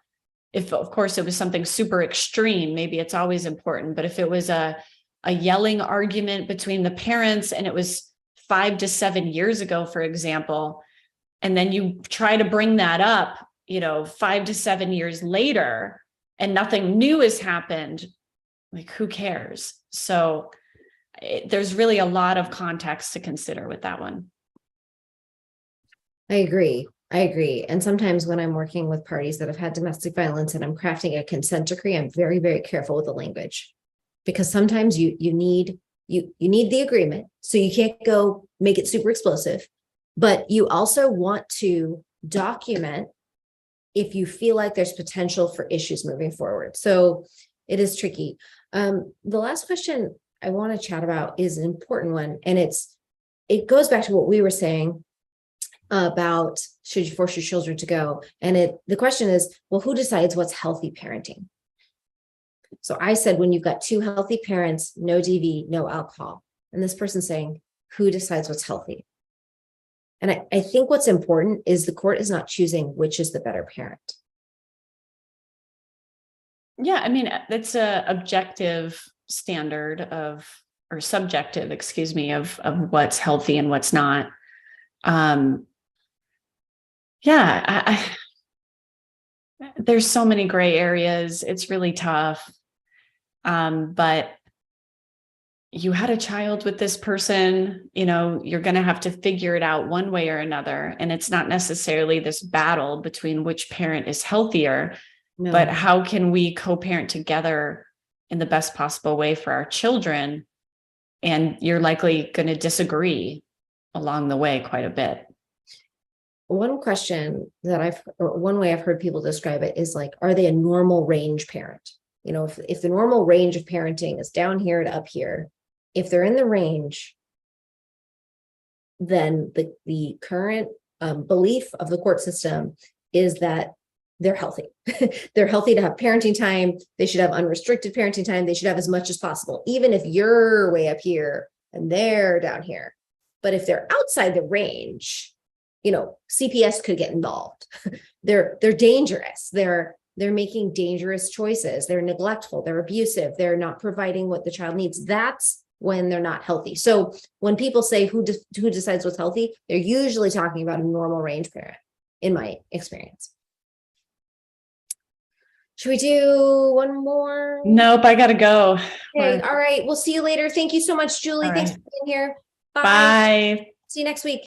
if, of course, it was something super extreme, maybe it's always important. But if it was a yelling argument between the parents and it was 5 to 7 years ago, for example, and then you try to bring that up, you know, 5 to 7 years later, and nothing new has happened, like, who cares? So there's really a lot of context to consider with that one. I agree. And sometimes when I'm working with parties that have had domestic violence and I'm crafting a consent decree, I'm very, very careful with the language, because sometimes you need the agreement. So you can't go make it super explosive. But you also want to document if you feel like there's potential for issues moving forward. So it is tricky. The last question I want to chat about is an important one, and it goes back to what we were saying about should you force your children to go? And the question is, well, who decides what's healthy parenting? So I said, when you've got two healthy parents, no DV, no alcohol. And this person's saying, who decides what's healthy? And I think what's important is the court is not choosing which is the better parent. Yeah, I mean, it's a objective standard or subjective, excuse me, of what's healthy and what's not. Yeah, there's so many gray areas. It's really tough. But you had a child with this person, you're going to have to figure it out one way or another. And it's not necessarily this battle between which parent is healthier, but how can we co-parent together in the best possible way for our children? And you're likely going to disagree along the way quite a bit. One question one way I've heard people describe it is like, are they a normal range parent? If the normal range of parenting is down here to up here, if they're in the range, then the current belief of the court system is that they're healthy. They're healthy to have parenting time. They should have unrestricted parenting time. They should have as much as possible, even if you're way up here and they're down here. But if they're outside the range, CPS could get involved. They're dangerous. They're making dangerous choices. They're neglectful. They're abusive. They're not providing what the child needs. That's when they're not healthy. So when people say who decides what's healthy, they're usually talking about a normal range parent, in my experience. Should we do one more? Nope, I gotta go. Okay, all right. We'll see you later. Thank you so much, Julie. All Thanks right. for being here. Bye. See you next week.